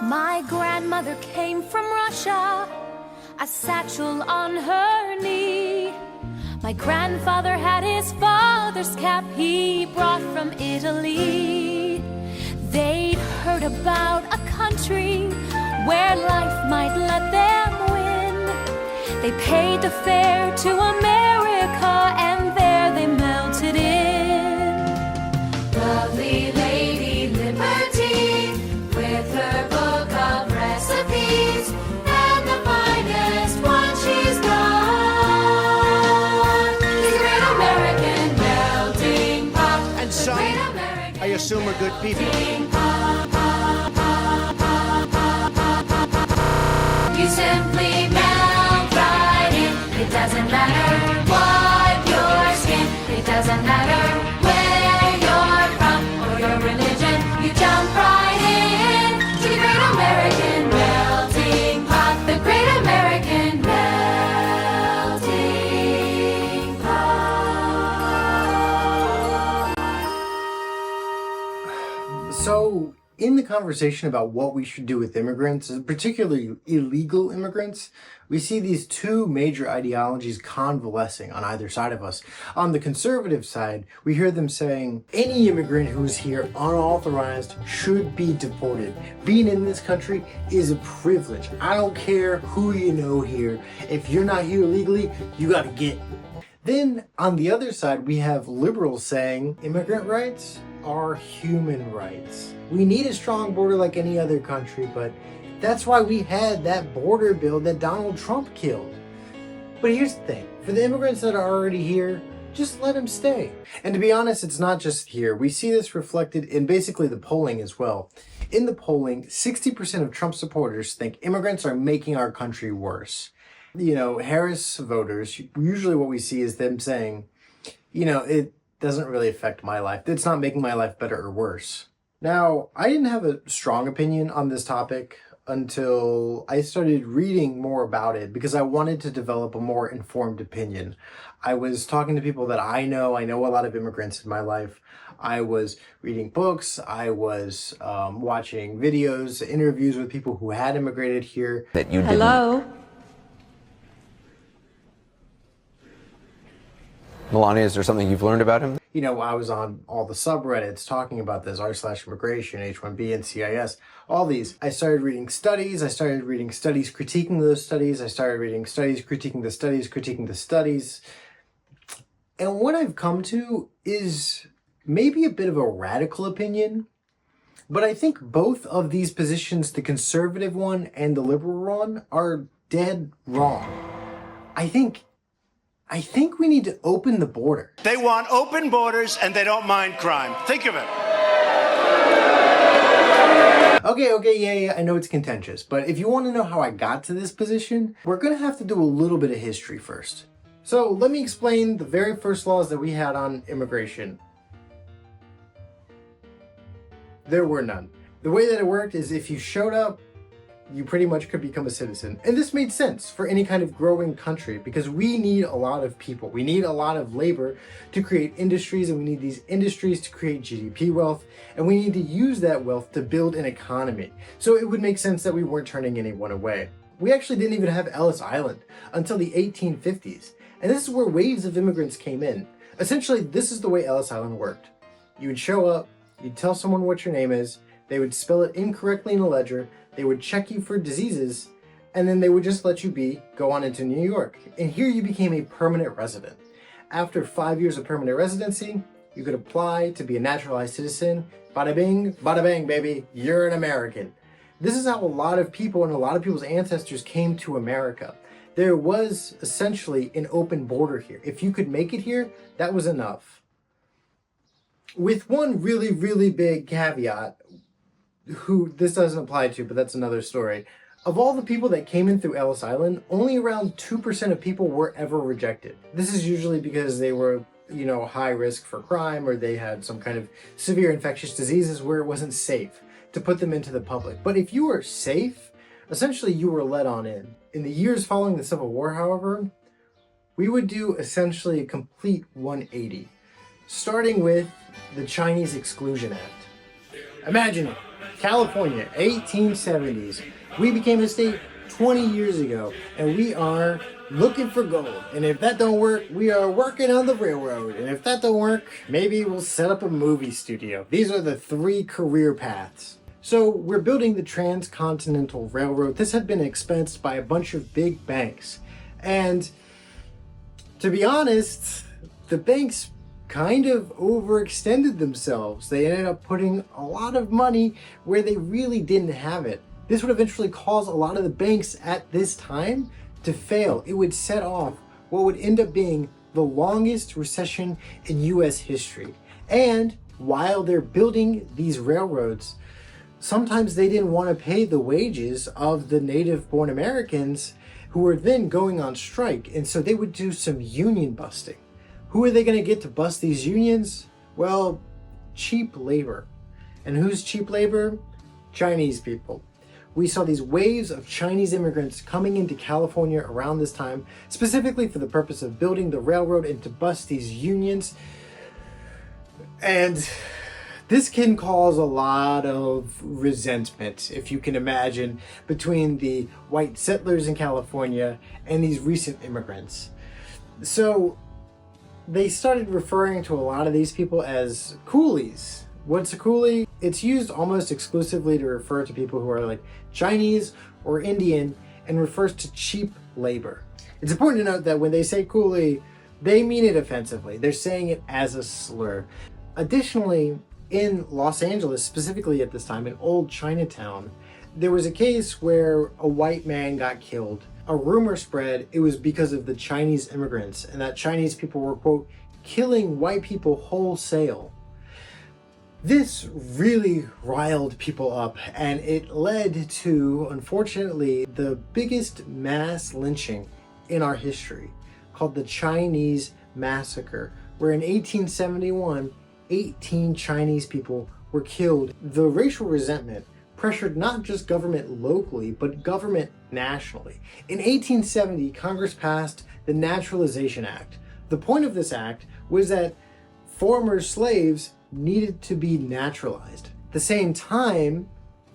My grandmother came from Russia, a satchel on her knee. My grandfather had his father's cap he brought from Italy. They'd heard about a country where life might let them win. They paid the fare to America and there they melted in. Lovely Lady Liberty, with her book of recipes, and the finest one she's got is the Great American Melting Pot. And some, I assume, are good people. You simply melt right in. It doesn't matter what your skin. It doesn't matter where you're from or your religion. You jump right in to the Great American Melting Pot. The Great American Melting Pot. So, in the conversation about what we should do with immigrants, particularly illegal immigrants, we see these two major ideologies convalescing on either side of us. On the conservative side, we hear them saying, any immigrant who's here unauthorized should be deported. Being in this country is a privilege. I don't care who you know here. If you're not here legally, you gotta get. Then, on the other side, we have liberals saying, immigrant rights are human rights. We need a strong border like any other country, but that's why we had that border bill that Donald Trump killed. But here's the thing, for the immigrants that are already here, just let them stay. And to be honest, it's not just here. We see this reflected in basically the polling as well. In the polling, 60% of Trump supporters think immigrants are making our country worse. You know, Harris voters, usually what we see is them saying, you know, it doesn't really affect my life. It's not making my life better or worse. Now, I didn't have a strong opinion on this topic until I started reading more about it because I wanted to develop a more informed opinion. I was talking to people that I know a lot of immigrants in my life. I was reading books, I was watching videos, interviews with people who had immigrated here. That you Hello? Melania, is there something you've learned about him? You know, I was on all the subreddits talking about this, r/immigration, H1B, and CIS, all these. I started reading studies, critiquing those studies, I started reading studies, critiquing the studies. And what I've come to is maybe a bit of a radical opinion, but I think both of these positions, the conservative one and the liberal one, are dead wrong. I think we need to open the border. They want open borders and they don't mind crime. Think of it. Okay, yeah, I know it's contentious, but if you want to know how I got to this position, we're going to have to do a little bit of history first. So let me explain the very first laws that we had on immigration. There were none. The way that it worked is if you showed up, you pretty much could become a citizen. And this made sense for any kind of growing country because we need a lot of people. We need a lot of labor to create industries, and we need these industries to create GDP wealth, and we need to use that wealth to build an economy. So it would make sense that we weren't turning anyone away. We actually didn't even have Ellis Island until the 1850s. And this is where waves of immigrants came in. Essentially, this is the way Ellis Island worked. You would show up, you'd tell someone what your name is, they would spell it incorrectly in a ledger, they would check you for diseases, and then they would just let you go on into New York. And here you became a permanent resident. After 5 years of permanent residency, you could apply to be a naturalized citizen. Bada bing, bada bang, baby, you're an American. This is how a lot of people and a lot of people's ancestors came to America. There was essentially an open border here. If you could make it here, that was enough. With one really, really big caveat, who this doesn't apply to, but that's another story. Of all the people that came in through Ellis Island, only around 2% of people were ever rejected. This is usually because they were, you know, high risk for crime, or they had some kind of severe infectious diseases where it wasn't safe to put them into the public. But if you were safe, essentially you were let on in. In the years following the Civil War, however, we would do essentially a complete 180, starting with the Chinese Exclusion Act. Imagine it. California, 1870s. We became a state 20 years ago, and we are looking for gold. And if that don't work, we are working on the railroad. And if that don't work, maybe we'll set up a movie studio. These are the 3 career paths. So we're building the Transcontinental Railroad. This had been expensed by a bunch of big banks. And to be honest, the banks kind of overextended themselves. They ended up putting a lot of money where they really didn't have it. This would eventually cause a lot of the banks at this time to fail. It would set off what would end up being the longest recession in US history. And while they're building these railroads, sometimes they didn't want to pay the wages of the native-born Americans who were then going on strike. And so they would do some union busting. Who are they going to get to bust these unions? Well, cheap labor. And who's cheap labor? Chinese people. We saw these waves of Chinese immigrants coming into California around this time, specifically for the purpose of building the railroad and to bust these unions. And this can cause a lot of resentment, if you can imagine, between the white settlers in California and these recent immigrants. So they started referring to a lot of these people as coolies. What's a coolie? It's used almost exclusively to refer to people who are like Chinese or Indian and refers to cheap labor. It's important to note that when they say coolie, they mean it offensively. They're saying it as a slur. Additionally, in Los Angeles, specifically at this time, in Old Chinatown, there was a case where a white man got killed. A rumor spread it was because of the Chinese immigrants and that Chinese people were, quote, killing white people wholesale. This really riled people up, and it led to, unfortunately, the biggest mass lynching in our history, called the Chinese Massacre, where in 1871, 18 Chinese people were killed. The racial resentment pressured not just government locally, but government nationally. In 1870, Congress passed the Naturalization Act. The point of this act was that former slaves needed to be naturalized. At the same time,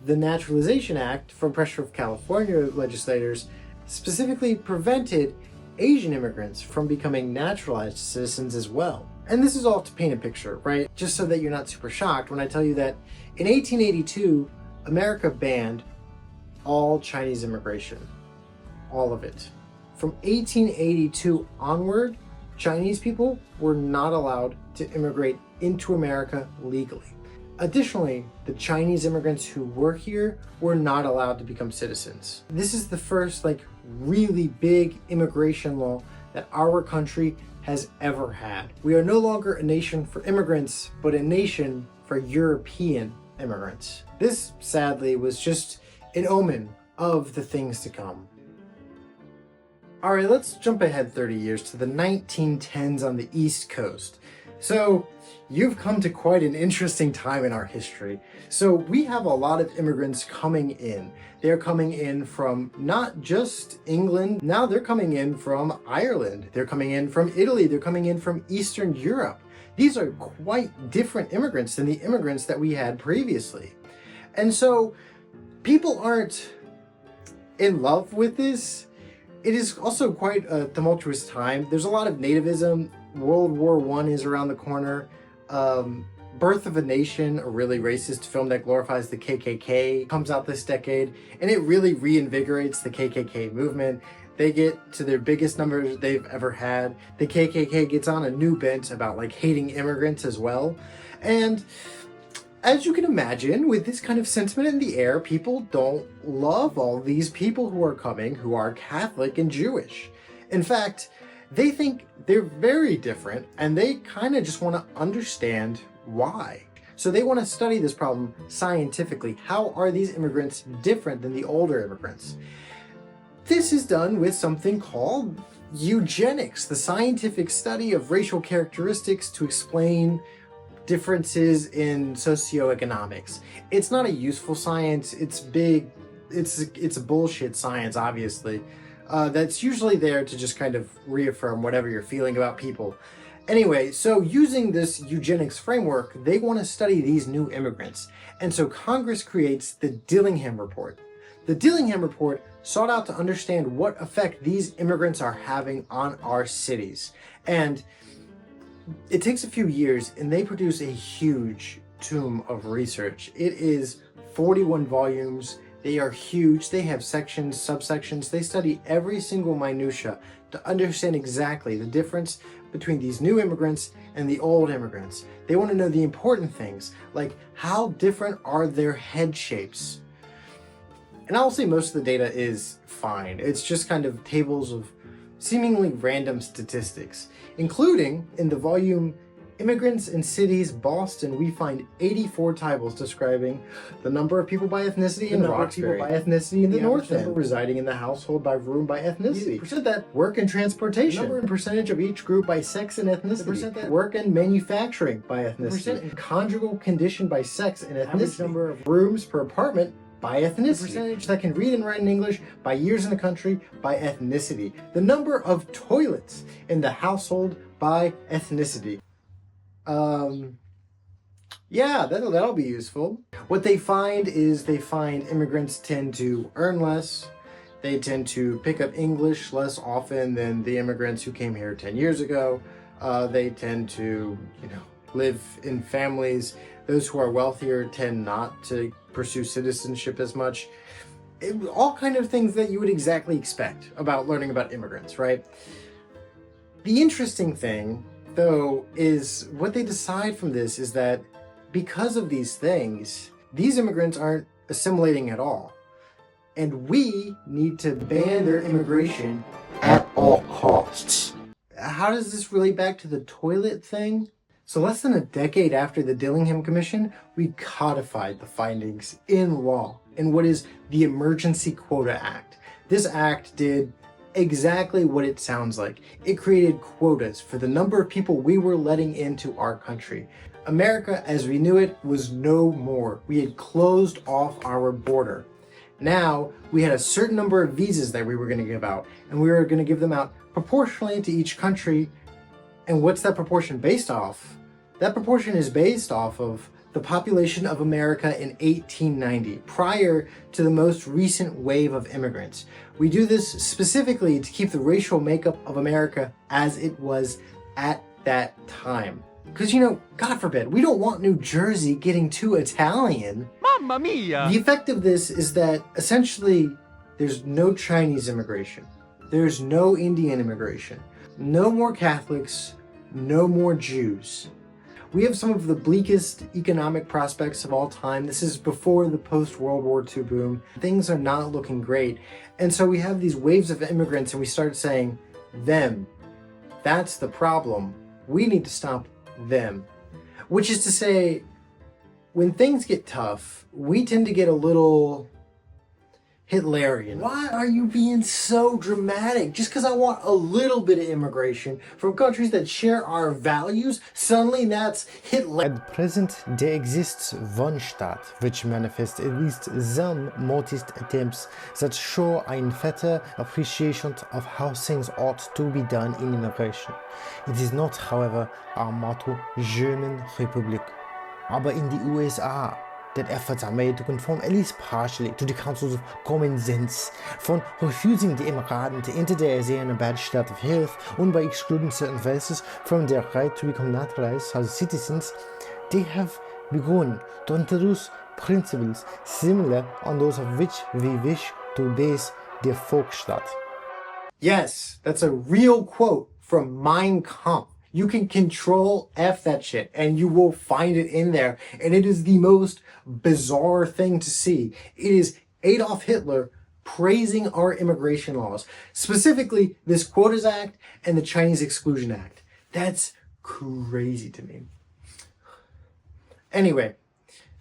the Naturalization Act, from pressure of California legislators, specifically prevented Asian immigrants from becoming naturalized citizens as well. And this is all to paint a picture, right? Just so that you're not super shocked when I tell you that in 1882, America banned all Chinese immigration. All of it. From 1882 onward, Chinese people were not allowed to immigrate into America legally. Additionally, the Chinese immigrants who were here were not allowed to become citizens. This is the first really big immigration law that our country has ever had. We are no longer a nation for immigrants, but a nation for European immigrants. This, sadly, was just an omen of the things to come. All right, let's jump ahead 30 years to the 1910s on the East Coast. So you've come to quite an interesting time in our history. So we have a lot of immigrants coming in. They're coming in from not just England, now they're coming in from Ireland. They're coming in from Italy. They're coming in from Eastern Europe. These are quite different immigrants than the immigrants that we had previously. And so people aren't in love with this. It is also quite a tumultuous time. There's a lot of nativism. World War I is around the corner. Birth of a Nation, a really racist film that glorifies the KKK, comes out this decade, and it really reinvigorates the KKK movement. They get to their biggest numbers they've ever had. The KKK gets on a new bent about hating immigrants as well. And as you can imagine, with this kind of sentiment in the air, people don't love all these people who are coming who are Catholic and Jewish. In fact, they think they're very different, and they kind of just want to understand why. So they want to study this problem scientifically. How are these immigrants different than the older immigrants? This is done with something called eugenics, the scientific study of racial characteristics to explain differences in socioeconomics. It's not a useful science. It's big. It's a bullshit science, obviously. That's usually there to just kind of reaffirm whatever you're feeling about people. Anyway, so using this eugenics framework, they want to study these new immigrants. And so Congress creates the Dillingham Report. The Dillingham Report sought out to understand what effect these immigrants are having on our cities. And it takes a few years, and they produce a huge tome of research. It is 41 volumes. They are huge. They have sections, subsections. They study every single minutia to understand exactly the difference between these new immigrants and the old immigrants. They want to know the important things, like how different are their head shapes. And I'll say most of the data is fine. It's just kind of tables of seemingly random statistics, including in the volume Immigrants in Cities, Boston, we find 84 tables describing the number of people by ethnicity in Roxbury, people by ethnicity in the North End, residing in the household by room by ethnicity, percent that work and transportation, number and percentage of each group by sex and ethnicity, percent that work and manufacturing by ethnicity, percent in conjugal condition by sex and ethnicity, average number of rooms per apartment by ethnicity, percentage that can read and write in English by years in the country by ethnicity, the number of toilets in the household by ethnicity. Yeah, that'll be useful. What they find is immigrants tend to earn less. They tend to pick up English less often than the immigrants who came here 10 years ago. They tend to, live in families. Those who are wealthier tend not to pursue citizenship as much. All kind of things that you would exactly expect about learning about immigrants, right? The interesting thing, though, is what they decide from this is that because of these things, these immigrants aren't assimilating at all. And we need to ban their immigration at all costs. How does this relate back to the toilet thing? So less than a decade after the Dillingham Commission, we codified the findings in law in what is the Emergency Quota Act. This act did exactly what it sounds like. It created quotas for the number of people we were letting into our country. America, as we knew it, was no more. We had closed off our border. Now, we had a certain number of visas that we were going to give out, and we were going to give them out proportionally to each country. And what's that proportion based off? That proportion is based off of the population of America in 1890, prior to the most recent wave of immigrants. We do this specifically to keep the racial makeup of America as it was at that time. Because, God forbid, we don't want New Jersey getting too Italian. Mamma mia! The effect of this is that essentially there's no Chinese immigration. There's no Indian immigration. No more Catholics. No more Jews. We have some of the bleakest economic prospects of all time. This is before the post-World War II boom. Things are not looking great. And so we have these waves of immigrants and we start saying, them. That's the problem. We need to stop them. Which is to say, when things get tough, we tend to get a little Hitlerian. Why are you being so dramatic? Just because I want a little bit of immigration from countries that share our values, suddenly that's Hitler. At present, there exists one state which manifests at least some modest attempts that show a better appreciation of how things ought to be done in immigration. It is not, however, our motto German Republic. Aber in the USA, that efforts are made to conform at least partially to the councils of common sense, from refusing the immigrant to enter their area in a bad state of health, and by excluding certain races from their right to become naturalized as citizens. They have begun to introduce principles similar on those of which we wish to base their Volksstaat. Yes, that's a real quote from Mein Kampf. You can control F that shit and you will find it in there. And it is the most bizarre thing to see. It is Adolf Hitler praising our immigration laws, specifically this Quotas Act and the Chinese Exclusion Act. That's crazy to me. Anyway,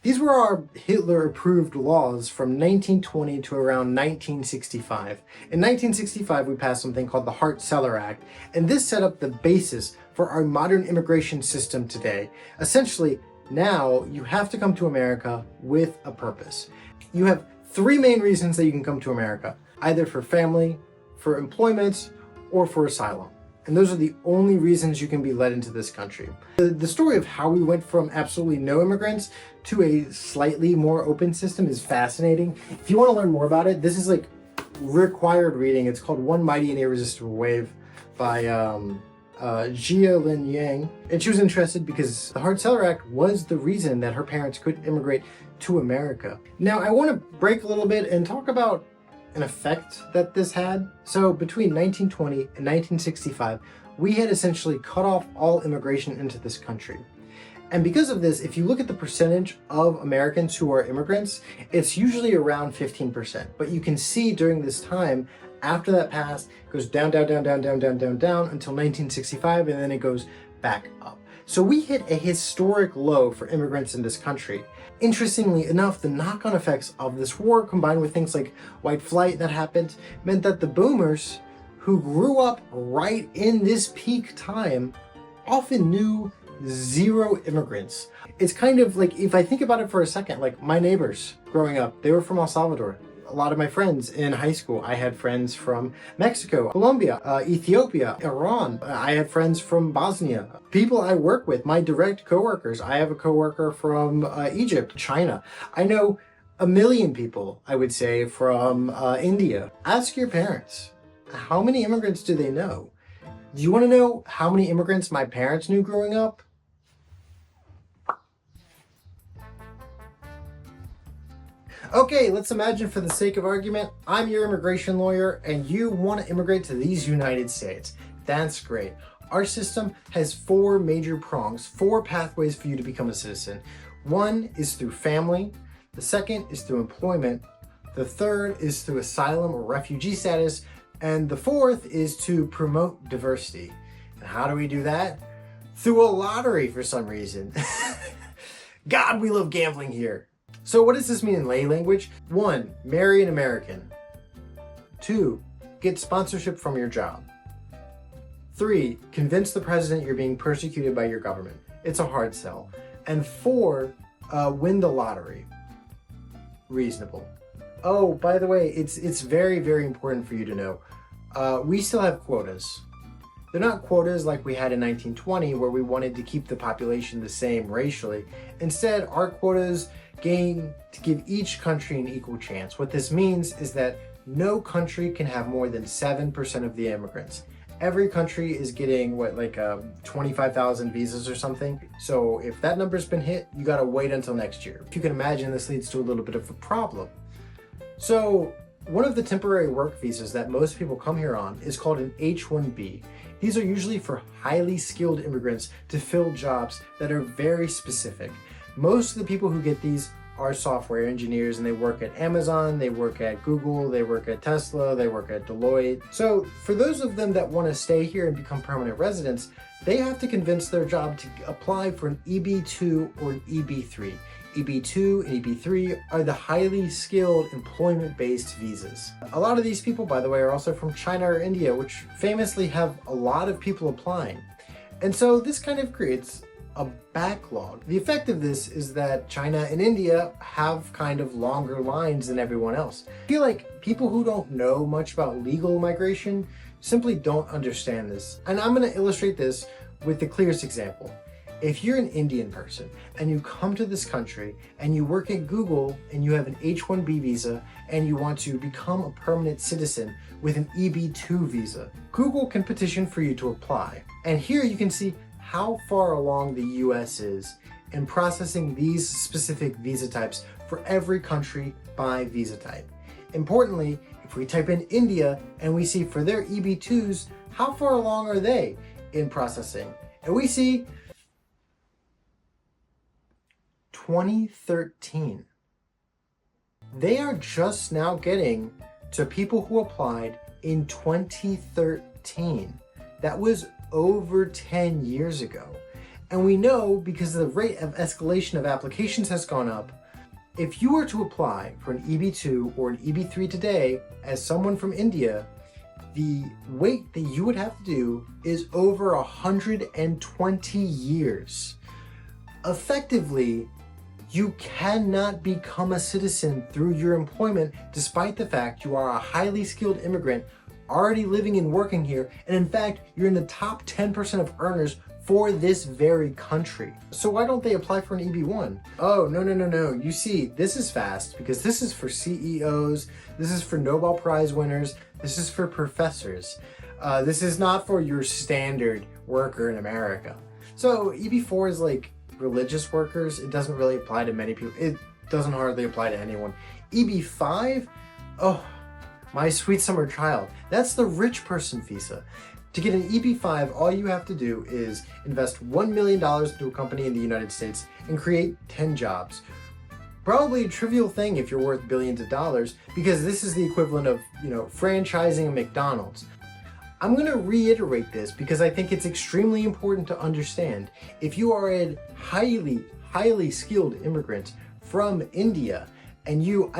these were our Hitler-approved laws from 1920 to around 1965. In 1965, we passed something called the Hart-Celler Act, and this set up the basis for our modern immigration system today. Essentially, now you have to come to America with a purpose. You have three main reasons that you can come to America, either for family, for employment, or for asylum. And those are the only reasons you can be let into this country. The story of how we went from absolutely no immigrants to a slightly more open system is fascinating. If you want to learn more about it, this is like required reading. It's called One Mighty and Irresistible Wave by Jia Lin Yang. And she was interested because the Hart-Celler Act was the reason that her parents could immigrate to America. Now, I want to break a little bit and talk about an effect that this had. So between 1920 and 1965, we had essentially cut off all immigration into this country. And because of this, if you look at the percentage of Americans who are immigrants, it's usually around 15%. But you can see during this time, after that passed, it goes down, down, down, down, down, down, down, down until 1965, and then it goes back up. So we hit a historic low for immigrants in this country. Interestingly enough, the knock-on effects of this war, combined with things like white flight that happened, meant that the boomers who grew up right in this peak time often knew zero immigrants. It's kind of like, if I think about it for a second, like my neighbors growing up, they were from El Salvador. A lot of my friends in high school, I had friends from Mexico, Colombia, Ethiopia, Iran. I had friends from Bosnia. People I work with, my direct coworkers. I have a coworker from Egypt, China. I know a million people, I would say, from India. Ask your parents, how many immigrants do they know? Do you want to know how many immigrants my parents knew growing up? Okay, let's imagine for the sake of argument, I'm your immigration lawyer and you want to immigrate to these United States. That's great. Our system has 4 major prongs, 4 pathways for you to become a citizen. One is through family, the second is through employment, the third is through asylum or refugee status, and the fourth is to promote diversity. And how do we do that? Through a lottery for some reason. God, we love gambling here. So what does this mean in lay language? 1, marry an American. 2, get sponsorship from your job. 3, convince the president you're being persecuted by your government. It's a hard sell. And 4, win the lottery. Reasonable. Oh, by the way, it's very, very important for you to know. We still have quotas. They're not quotas like we had in 1920 where we wanted to keep the population the same racially. Instead, our quotas gain to give each country an equal chance. What this means is that no country can have more than 7% of the immigrants. Every country is getting, 25,000 visas or something. So if that number's been hit, you gotta wait until next year. If you can imagine, this leads to a little bit of a problem. So one of the temporary work visas that most people come here on is called an H-1B. These are usually for highly skilled immigrants to fill jobs that are very specific. Most of the people who get these are software engineers and they work at Amazon, they work at Google, they work at Tesla, they work at Deloitte. So for those of them that want to stay here and become permanent residents, they have to convince their job to apply for an EB2 or an EB3. EB2 and EB3 are the highly skilled employment-based visas. A lot of these people, by the way, are also from China or India, which famously have a lot of people applying. And so this kind of creates a backlog. The effect of this is that China and India have kind of longer lines than everyone else. I feel like people who don't know much about legal migration simply don't understand this. And I'm going to illustrate this with the clearest example. If you're an Indian person and you come to this country and you work at Google and you have an H-1B visa and you want to become a permanent citizen with an EB2 visa, Google can petition for you to apply. And here you can see how far along the US is in processing these specific visa types for every country by visa type. Importantly, if we type in India and we see for their EB2s, how far along are they in processing? And we see 2013. They are just now getting to people who applied in 2013. That was over 10 years ago. And we know because the rate of escalation of applications has gone up, if you were to apply for an EB2 or an EB3 today as someone from India, the wait that you would have to do is over 120 years. Effectively, you cannot become a citizen through your employment despite the fact you are a highly skilled immigrant already living and working here, and in fact, you're in the top 10% of earners for this very country. So why don't they apply for an EB-1? Oh, no. You see, this is fast because this is for CEOs, this is for Nobel Prize winners, this is for professors. This is not for your standard worker in America. So EB-4 is like religious workers. It doesn't really apply to many people. It doesn't hardly apply to anyone. EB-5, oh, my sweet summer child. That's the rich person visa. To get an EB-5, all you have to do is invest $1 million into a company in the United States and create 10 jobs. Probably a trivial thing if you're worth billions of dollars, because this is the equivalent of, franchising a McDonald's. I'm going to reiterate this because I think it's extremely important to understand. If you are a highly skilled immigrant from India and you,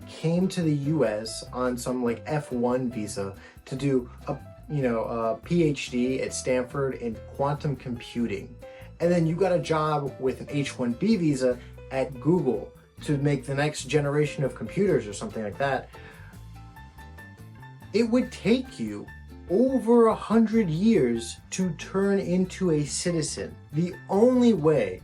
came to the US on some like F1 visa to do a PhD at Stanford in quantum computing, and then you got a job with an H-1B visa at Google to make the next generation of computers or something like that, it would take you over 100 years to turn into a citizen. The only way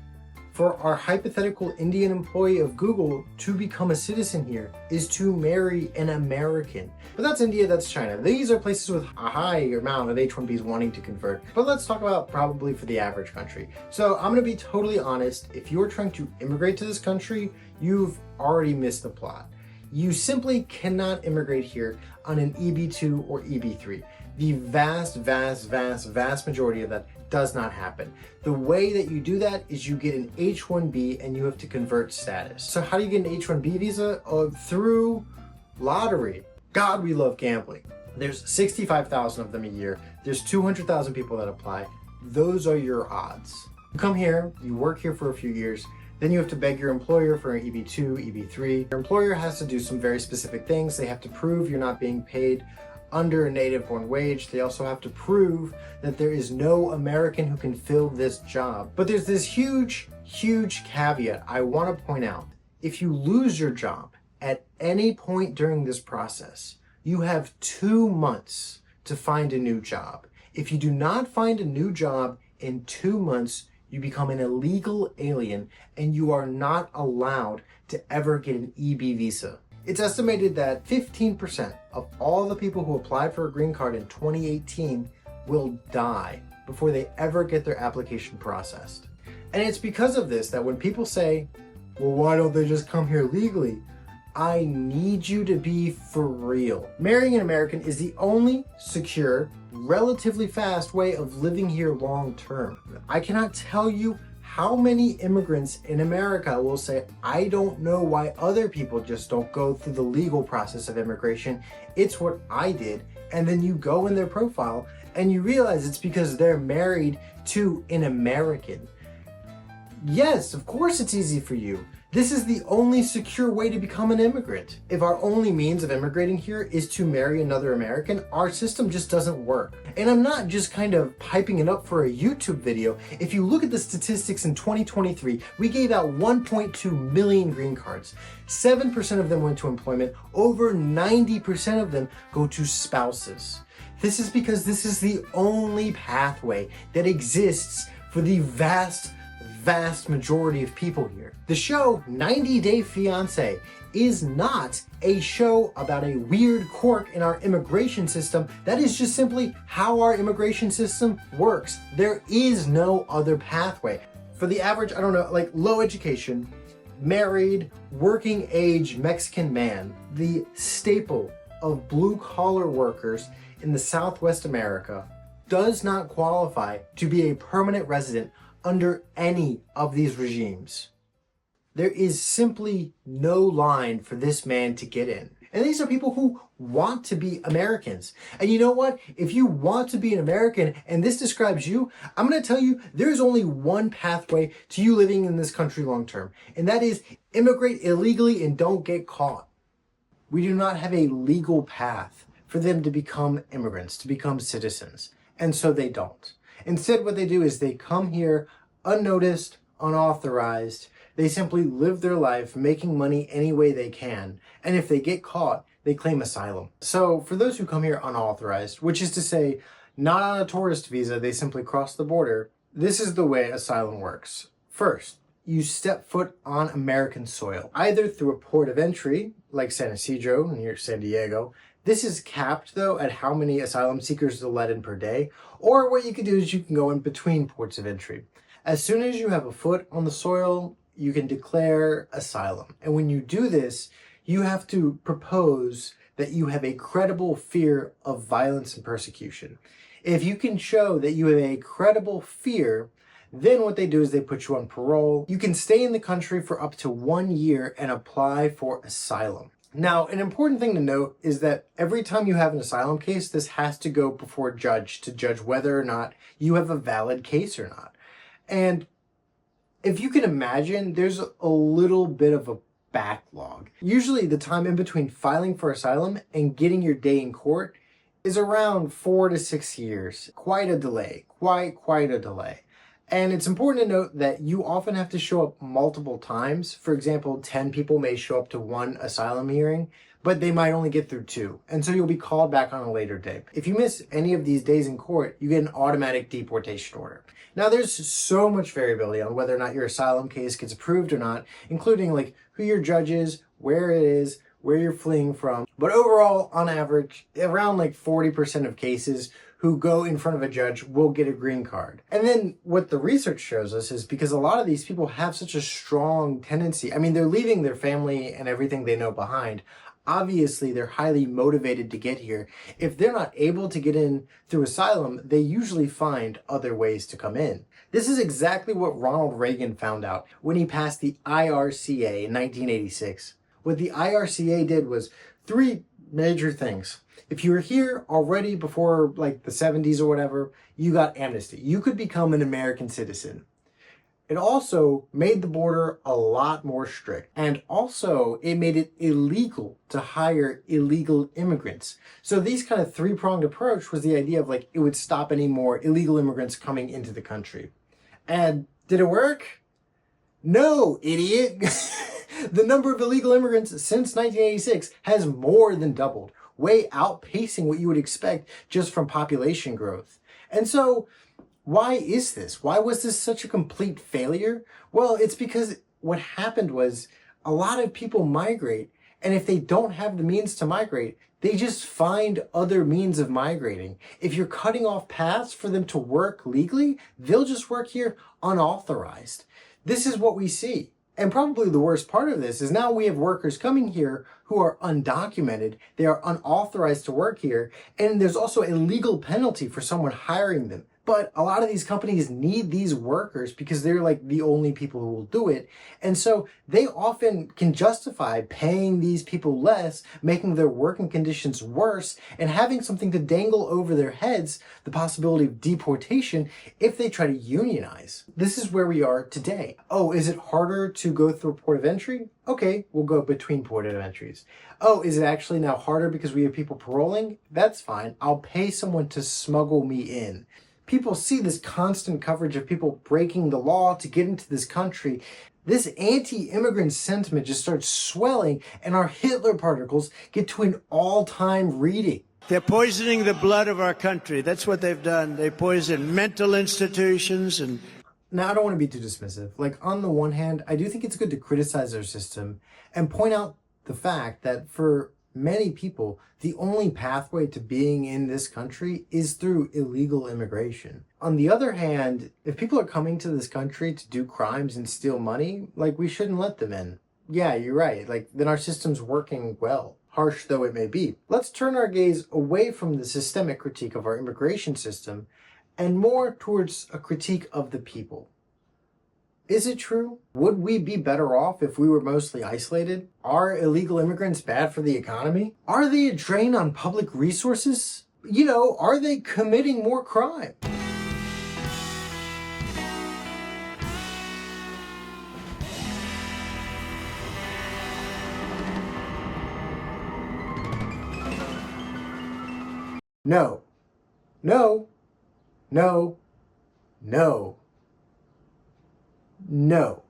for our hypothetical Indian employee of Google to become a citizen here is to marry an American. But that's India, that's China. These are places with a high amount of H-1Bs wanting to convert. But let's talk about probably for the average country. So I'm gonna be totally honest, if you're trying to immigrate to this country, you've already missed the plot. You simply cannot immigrate here on an EB-2 or EB-3. The vast majority of that does not happen. The way that you do that is you get an H-1B and you have to convert status. So how do you get an H-1B visa? Through lottery. God, we love gambling. There's 65,000 of them a year. There's 200,000 people that apply. Those are your odds. You come here, you work here for a few years, then you have to beg your employer for an EB-2, EB-3. Your employer has to do some very specific things. They have to prove you're not being paid under a native-born wage. They also have to prove that there is no American who can fill this job. But there's this huge caveat I want to point out. If you lose your job at any point during this process, you have 2 months to find a new job. If you do not find a new job in 2 months, you become an illegal alien and you are not allowed to ever get an EB visa. It's estimated that 15% of all the people who applied for a green card in 2018 will die before they ever get their application processed. And it's because of this that when people say, well, why don't they just come here legally? I need you to be for real. Marrying an American is the only secure, relatively fast way of living here long term. I cannot tell you how many immigrants in America will say, I don't know why other people just don't go through the legal process of immigration. It's what I did. And then you go in their profile and you realize it's because they're married to an American. Yes, of course it's easy for you. This is the only secure way to become an immigrant. If our only means of immigrating here is to marry another American, our system just doesn't work. And I'm not just kind of piping it up for a YouTube video. If you look at the statistics in 2023, we gave out 1.2 million green cards. 7% of them went to employment. Over 90% of them go to spouses. This is because this is the only pathway that exists for the vast majority of people here. The show 90 Day Fiancé is not a show about a weird quirk in our immigration system. That is just simply how our immigration system works. There is no other pathway. For the average, low education, married, working age Mexican man, the staple of blue collar workers in the Southwest America does not qualify to be a permanent resident under any of these regimes. There is simply no line for this man to get in. And these are people who want to be Americans. And you know what? If you want to be an American and this describes you, I'm going to tell you there's only one pathway to you living in this country long term. And that is immigrate illegally and don't get caught. We do not have a legal path for them to become immigrants, to become citizens. And so they don't. Instead, what they do is they come here unnoticed, unauthorized. They simply live their life making money any way they can. And if they get caught, they claim asylum. So for those who come here unauthorized, which is to say, not on a tourist visa, they simply cross the border, this is the way asylum works. First, you step foot on American soil, either through a port of entry, like San Isidro near San Diego. This is capped, though, at how many asylum seekers they'll let in per day, or what you can do is you can go in between ports of entry. As soon as you have a foot on the soil, you can declare asylum. And when you do this, you have to propose that you have a credible fear of violence and persecution. If you can show that you have a credible fear, then what they do is they put you on parole. You can stay in the country for up to 1 year and apply for asylum. Now, an important thing to note is that every time you have an asylum case, this has to go before a judge to judge whether or not you have a valid case or not. And if you can imagine, there's a little bit of a backlog. Usually the time in between filing for asylum and getting your day in court is around 4 to 6 years. Quite a delay, quite a delay. And it's important to note that you often have to show up multiple times. For example, 10 people may show up to one asylum hearing, but they might only get through 2. And so you'll be called back on a later day. If you miss any of these days in court, you get an automatic deportation order. Now, there's so much variability on whether or not your asylum case gets approved or not, including like who your judge is, where it is, where you're fleeing from. But overall, on average, around like 40% of cases who go in front of a judge will get a green card. And then what the research shows us is because a lot of these people have such a strong tendency, I mean, they're leaving their family and everything they know behind. Obviously, they're highly motivated to get here. If they're not able to get in through asylum, they usually find other ways to come in. This is exactly what Ronald Reagan found out when he passed the IRCA in 1986. What the IRCA did was 3 major things. If you were here already before like the 70s or whatever, you got amnesty. You could become an American citizen. It also made the border a lot more strict. And also it made it illegal to hire illegal immigrants. So these kind of 3-pronged approach was the idea of like, it would stop any more illegal immigrants coming into the country. And did it work? No, idiot. The number of illegal immigrants since 1986 has more than doubled, way outpacing what you would expect just from population growth. And so, why is this? Why was this such a complete failure? Well, it's because what happened was a lot of people migrate, and if they don't have the means to migrate, they just find other means of migrating. If you're cutting off paths for them to work legally, they'll just work here unauthorized. This is what we see. And probably the worst part of this is now we have workers coming here who are undocumented. They are unauthorized to work here. And there's also a legal penalty for someone hiring them. But a lot of these companies need these workers because they're like the only people who will do it. And so they often can justify paying these people less, making their working conditions worse, and having something to dangle over their heads, the possibility of deportation if they try to unionize. This is where we are today. Oh, is it harder to go through a port of entry? Okay, we'll go between port of entries. Oh, is it actually now harder because we have people paroling? That's fine. I'll pay someone to smuggle me in. People see this constant coverage of people breaking the law to get into this country. This anti-immigrant sentiment just starts swelling, and our Hitler particles get to an all-time reading. They're poisoning the blood of our country. That's what they've done. They poison mental institutions and... Now, I don't want to be too dismissive. Like, on the one hand, I do think it's good to criticize our system and point out the fact that for many people, the only pathway to being in this country is through illegal immigration. On the other hand, if people are coming to this country to do crimes and steal money, like, we shouldn't let them in. Yeah, you're right. Like, then our system's working well, harsh though it may be. Let's turn our gaze away from the systemic critique of our immigration system and more towards a critique of the people. Is it true? Would we be better off if we were mostly isolated? Are illegal immigrants bad for the economy? Are they a drain on public resources? You know, are they committing more crime? No. No. No. No. No.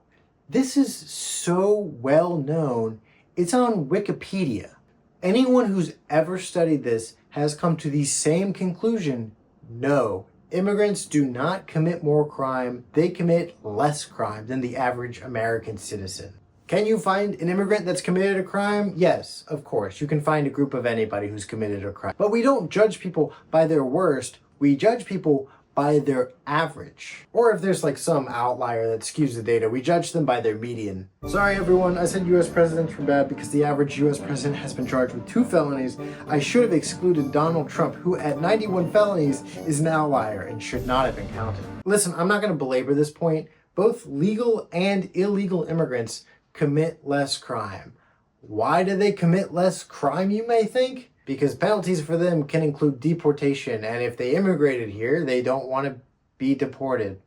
This is so well known, it's on Wikipedia. Anyone who's ever studied this has come to the same conclusion. No, immigrants do not commit more crime. They commit less crime than the average American citizen. Can you find an immigrant that's committed a crime? Yes, of course. You can find a group of anybody who's committed a crime. But we don't judge people by their worst. We judge people by their average. Or if there's like some outlier that skews the data, we judge them by their median. Sorry everyone, I said US presidents were bad because the average US president has been charged with 2 felonies. I should have excluded Donald Trump, who at 91 felonies is an outlier and should not have been counted. Listen, I'm not gonna belabor this point. Both legal and illegal immigrants commit less crime. Why do they commit less crime, you may think? Because penalties for them can include deportation, and if they immigrated here, they don't want to be deported.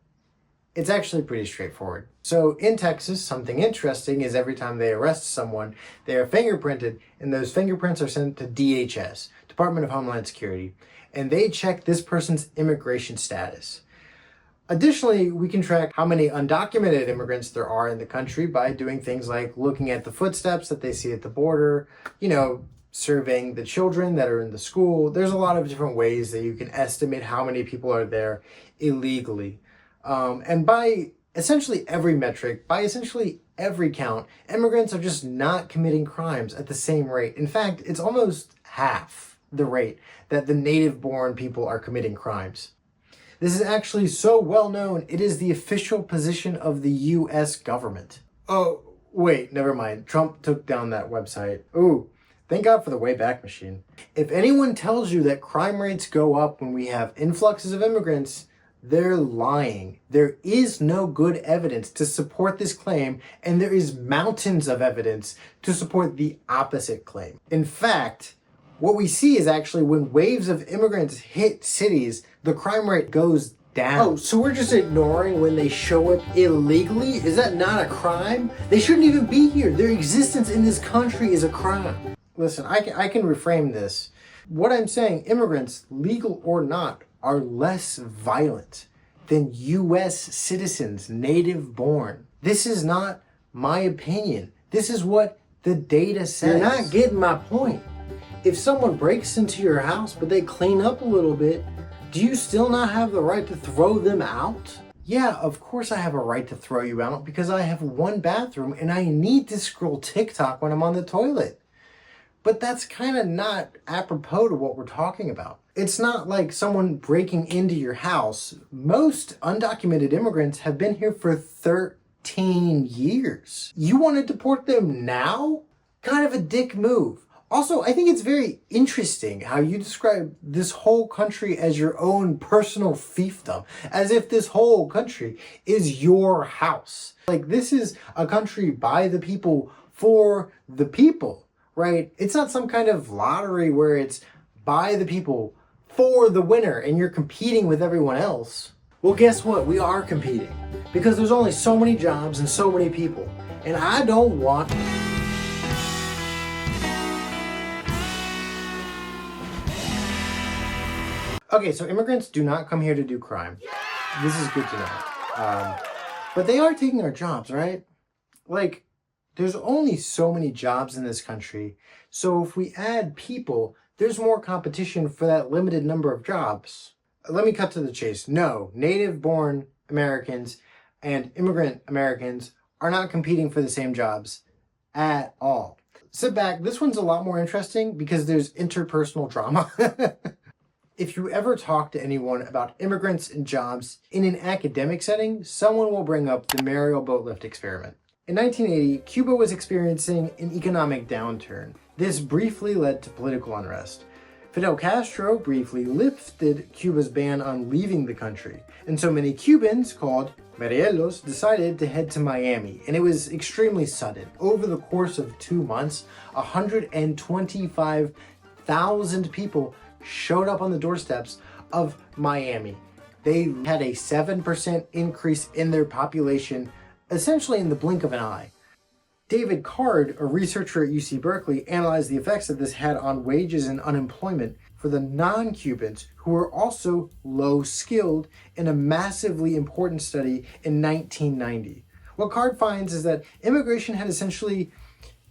It's actually pretty straightforward. So in Texas, something interesting is every time they arrest someone, they are fingerprinted, and those fingerprints are sent to DHS, Department of Homeland Security, and they check this person's immigration status. Additionally, we can track how many undocumented immigrants there are in the country by doing things like looking at the footsteps that they see at the border, surveying the children that are in the school. There's a lot of different ways that you can estimate how many people are there illegally. And by essentially every metric, by essentially every count, immigrants are just not committing crimes at the same rate. In fact, it's almost half the rate that the native-born people are committing crimes. This is actually so well known, it is the official position of the US government. Oh, wait, never mind. Trump took down that website. Ooh. Thank God for the Wayback Machine. If anyone tells you that crime rates go up when we have influxes of immigrants, they're lying. There is no good evidence to support this claim, and there is mountains of evidence to support the opposite claim. In fact, what we see is actually when waves of immigrants hit cities, the crime rate goes down. Oh, so we're just ignoring when they show up illegally? Is that not a crime? They shouldn't even be here. Their existence in this country is a crime. Listen, I can reframe this. What I'm saying, immigrants, legal or not, are less violent than US citizens, native born. This is not my opinion. This is what the data says. You're not getting my point. If someone breaks into your house but they clean up a little bit, do you still not have the right to throw them out? Yeah, of course I have a right to throw you out because I have one bathroom and I need to scroll TikTok when I'm on the toilet. But that's kind of not apropos to what we're talking about. It's not like someone breaking into your house. Most undocumented immigrants have been here for 13 years. You want to deport them now? Kind of a dick move. Also, I think it's very interesting how you describe this whole country as your own personal fiefdom, as if this whole country is your house. Like, this is a country by the people for the people. Right? It's not some kind of lottery where it's by the people for the winner and you're competing with everyone else. Well, guess what? We are competing because there's only so many jobs and so many people. And I don't want... Okay, so immigrants do not come here to do crime. This is good to know. But they are taking our jobs, right? Like, there's only so many jobs in this country, so if we add people, there's more competition for that limited number of jobs. Let me cut to the chase. No, native-born Americans and immigrant Americans are not competing for the same jobs at all. Sit back, this one's a lot more interesting because there's interpersonal drama. If you ever talk to anyone about immigrants and jobs in an academic setting, someone will bring up the Mariel boat lift experiment. In 1980, Cuba was experiencing an economic downturn. This briefly led to political unrest. Fidel Castro briefly lifted Cuba's ban on leaving the country, and so many Cubans, called Marielos, decided to head to Miami, and it was extremely sudden. Over the course of 2 months, 125,000 people showed up on the doorsteps of Miami. They had a 7% increase in their population essentially in the blink of an eye. David Card, a researcher at UC Berkeley, analyzed the effects that this had on wages and unemployment for the non-Cubans who were also low-skilled in a massively important study in 1990. What Card finds is that immigration had essentially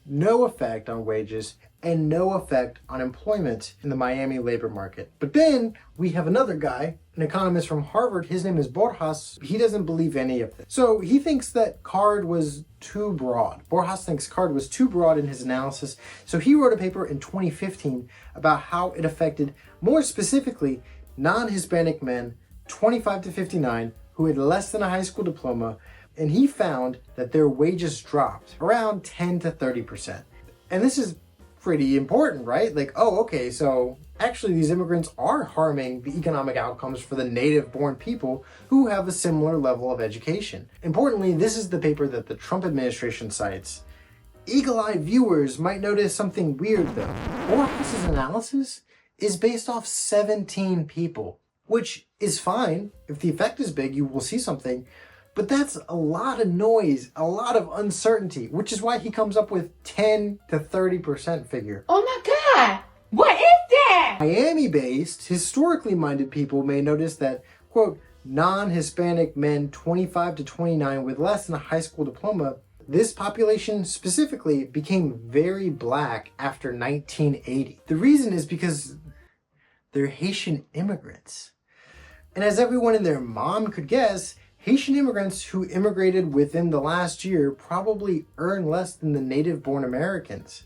no effect on wages and no effect on employment in the Miami labor market. But then we have another guy, an economist from Harvard, his name is Borjas. He doesn't believe any of this. So he thinks that CARD was too broad. Borjas thinks CARD was too broad in his analysis. So he wrote a paper in 2015 about how it affected, more specifically, non-Hispanic men 25 to 59 who had less than a high school diploma, and he found that their wages dropped around 10 to 30%. And this is pretty important, right? Like, oh, okay, so actually these immigrants are harming the economic outcomes for the native-born people who have a similar level of education. Importantly, this is the paper that the Trump administration cites. Eagle-eyed viewers might notice something weird though. Borjas' analysis is based off 17 people, which is fine. If the effect is big, you will see something. But that's a lot of noise, a lot of uncertainty, which is why he comes up with 10 to 30% figure. Oh my God, what is that? Miami-based, historically minded people may notice that, quote, non-Hispanic men 25 to 29 with less than a high school diploma, this population specifically became very black after 1980. The reason is because they're Haitian immigrants. And as everyone and their mom could guess, Haitian immigrants who immigrated within the last year probably earn less than the native-born Americans.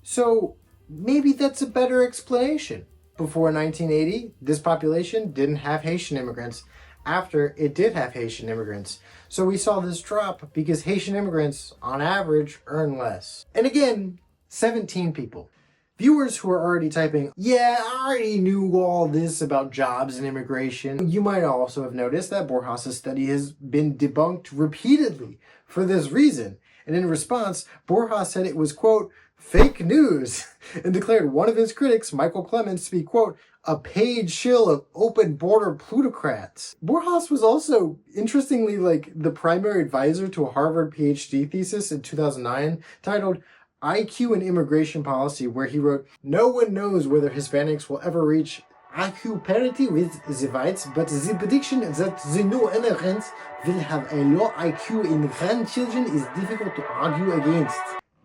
So maybe that's a better explanation. Before 1980, this population didn't have Haitian immigrants. After, it did have Haitian immigrants. So we saw this drop because Haitian immigrants, on average, earn less. And again, 17 people. Viewers who are already typing, yeah, I already knew all this about jobs and immigration. You might also have noticed that Borjas' study has been debunked repeatedly for this reason. And in response, Borjas said it was, quote, fake news, and declared one of his critics, Michael Clemens, to be, quote, a paid shill of open border plutocrats. Borjas was also, interestingly, like the primary advisor to a Harvard PhD thesis in 2009 titled IQ and Immigration Policy, where he wrote, no one knows whether Hispanics will ever reach IQ parity with the whites, but the prediction that the new immigrants will have a low IQ in grandchildren is difficult to argue against.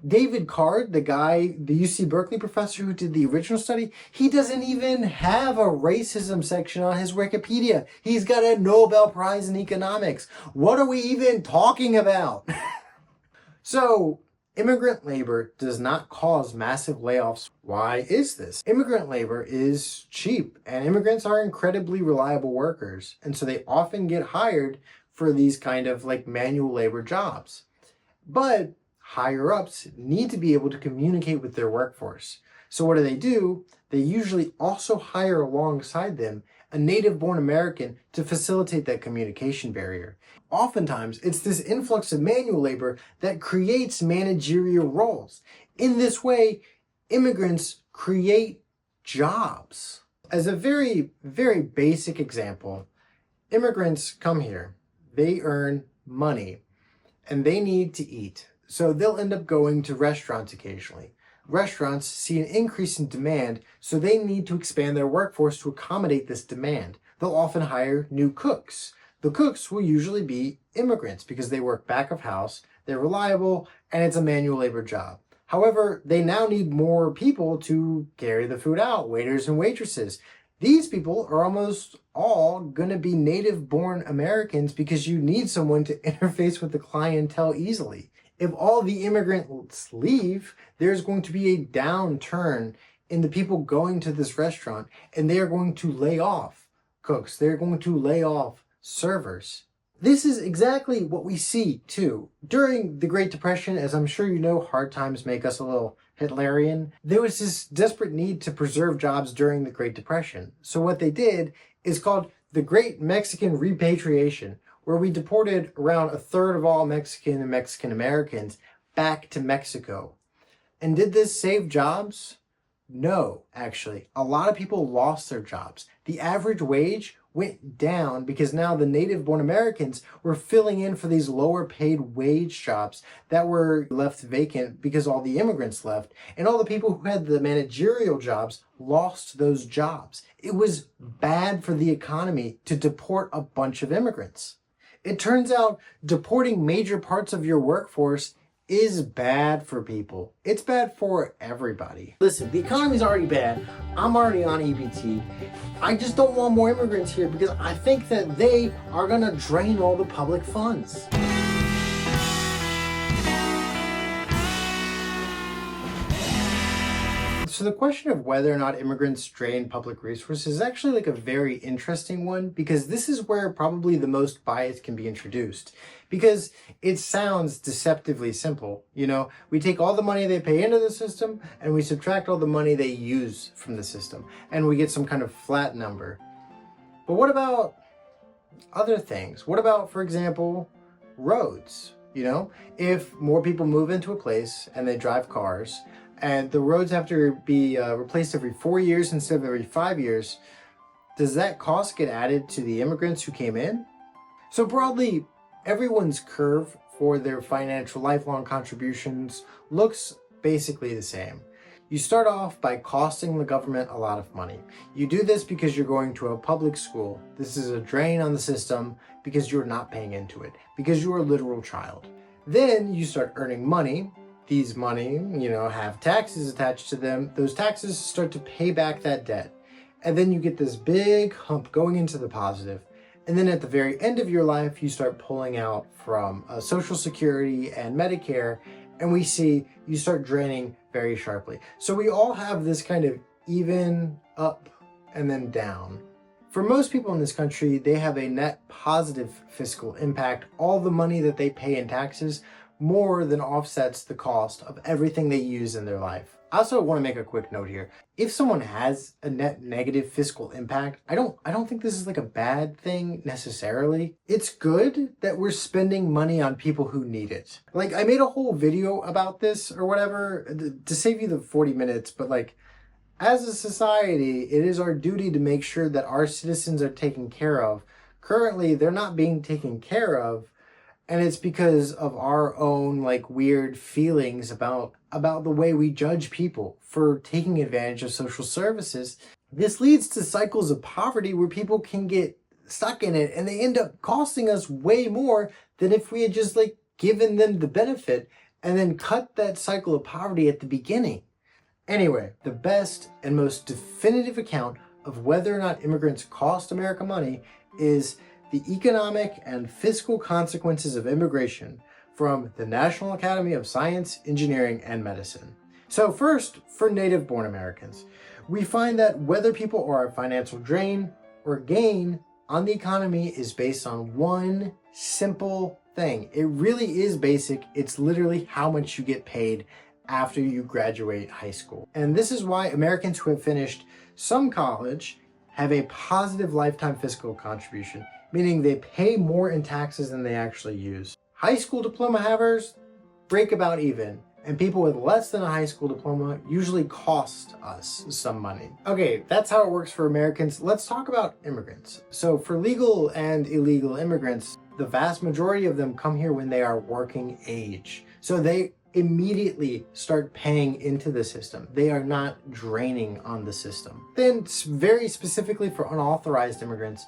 David Card, the UC Berkeley professor who did the original study, he doesn't even have a racism section on his Wikipedia. He's got a Nobel Prize in economics. What are we even talking about? So, immigrant labor does not cause massive layoffs. Why is this? Immigrant labor is cheap, and immigrants are incredibly reliable workers, and so they often get hired for these kind of like manual labor jobs. But higher ups need to be able to communicate with their workforce. So what do? They usually also hire alongside them a native-born American to facilitate that communication barrier. Oftentimes, it's this influx of manual labor that creates managerial roles. In this way, immigrants create jobs. As a very, very basic example, immigrants come here, they earn money, and they need to eat. So they'll end up going to restaurants occasionally. Restaurants see an increase in demand, so they need to expand their workforce to accommodate this demand. They'll often hire new cooks. The cooks will usually be immigrants because they work back of house, they're reliable, and it's a manual labor job. However, they now need more people to carry the food out, waiters and waitresses. These people are almost all going to be native-born Americans because you need someone to interface with the clientele easily. If all the immigrants leave, there's going to be a downturn in the people going to this restaurant, and they are going to lay off cooks. They're going to lay off servers. This is exactly what we see, too. During the Great Depression, as I'm sure you know, hard times make us a little Hitlerian. There was this desperate need to preserve jobs during the Great Depression. So what they did is called the Great Mexican Repatriation, where we deported around a third of all Mexican and Mexican Americans back to Mexico. And did this save jobs? No, actually. A lot of people lost their jobs. The average wage went down because now the native-born Americans were filling in for these lower paid wage jobs that were left vacant because all the immigrants left, and all the people who had the managerial jobs lost those jobs. It was bad for the economy to deport a bunch of immigrants. It turns out deporting major parts of your workforce is bad for people. It's bad for everybody. Listen, the economy's already bad. I'm already on EBT. I just don't want more immigrants here because I think that they are gonna drain all the public funds. So the question of whether or not immigrants drain public resources is actually like a very interesting one, because this is where probably the most bias can be introduced, because it sounds deceptively simple. You know, we take all the money they pay into the system and we subtract all the money they use from the system and we get some kind of flat number. But what about other things? What about, for example, roads? You know, if more people move into a place and they drive cars, and the roads have to be replaced every 4 years instead of every 5 years, does that cost get added to the immigrants who came in? So broadly, everyone's curve for their financial lifelong contributions looks basically the same. You start off by costing the government a lot of money. You do this because you're going to a public school. This is a drain on the system because you're not paying into it, because you're a literal child. Then you start earning money. These money, you know, have taxes attached to them. Those taxes start to pay back that debt. And then you get this big hump going into the positive. And then at the very end of your life, you start pulling out from Social Security and Medicare, and we see you start draining very sharply. So we all have this kind of even up and then down. For most people in this country, they have a net positive fiscal impact. All the money that they pay in taxes more than offsets the cost of everything they use in their life. I also want to make a quick note here. If someone has a net negative fiscal impact, I don't think this is like a bad thing necessarily. It's good that we're spending money on people who need it. Like, I made a whole video about this or whatever to save you the 40 minutes, but like, as a society, it is our duty to make sure that our citizens are taken care of. Currently, they're not being taken care of, and it's because of our own like weird feelings about the way we judge people for taking advantage of social services. This leads to cycles of poverty where people can get stuck in it and they end up costing us way more than if we had just like given them the benefit and then cut that cycle of poverty at the beginning. Anyway, the best and most definitive account of whether or not immigrants cost America money is The Economic and Fiscal Consequences of Immigration from the National Academy of Science, Engineering, and Medicine. So first, for native-born Americans, we find that whether people are a financial drain or gain on the economy is based on one simple thing. It really is basic. It's literally how much you get paid after you graduate high school. And this is why Americans who have finished some college have a positive lifetime fiscal contribution, meaning they pay more in taxes than they actually use. High school diploma havers break about even, and people with less than a high school diploma usually cost us some money. Okay, that's how it works for Americans. Let's talk about immigrants. So for legal and illegal immigrants, the vast majority of them come here when they are working age. So they immediately start paying into the system. They are not draining on the system. Then very specifically for unauthorized immigrants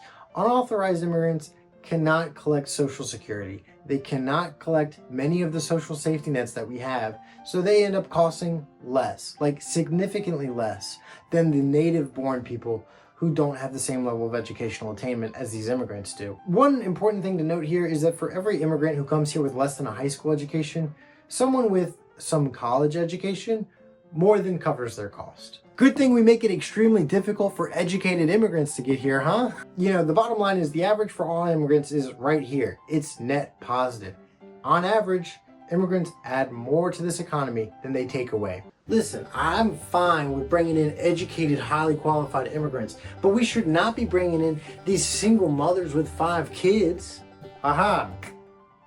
cannot collect Social Security. They cannot collect many of the social safety nets that we have, so they end up costing less, like significantly less than the native-born people who don't have the same level of educational attainment as these immigrants do. One important thing to note here is that for every immigrant who comes here with less than a high school education, someone with some college education more than covers their cost. Good thing we make it extremely difficult for educated immigrants to get here, huh? You know, the bottom line is the average for all immigrants is right here. It's net positive. On average, immigrants add more to this economy than they take away. Listen, I'm fine with bringing in educated, highly qualified immigrants, but we should not be bringing in these single mothers with 5 kids. Aha.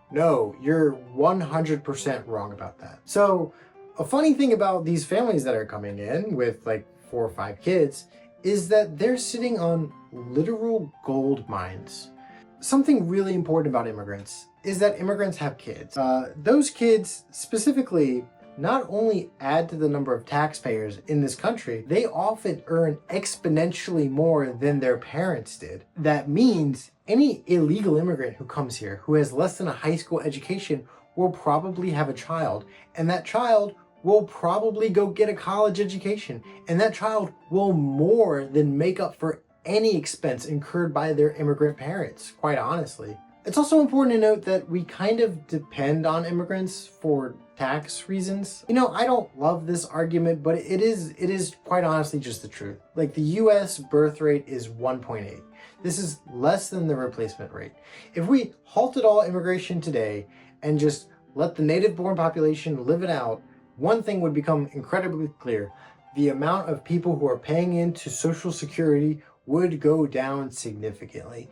No, you're 100% wrong about that. So, a funny thing about these families that are coming in with like 4 or 5 kids is that they're sitting on literal gold mines. Something really important about immigrants is that immigrants have kids. Those kids specifically not only add to the number of taxpayers in this country, they often earn exponentially more than their parents did. That means any illegal immigrant who comes here who has less than a high school education will probably have a child, and that child will probably go get a college education, and that child will more than make up for any expense incurred by their immigrant parents, quite honestly. It's also important to note that we kind of depend on immigrants for tax reasons. You know, I don't love this argument, but it is quite honestly just the truth. Like, the US birth rate is 1.8. This is less than the replacement rate. If we halted all immigration today and just let the native-born population live it out, one thing would become incredibly clear. The amount of people who are paying into Social Security would go down significantly.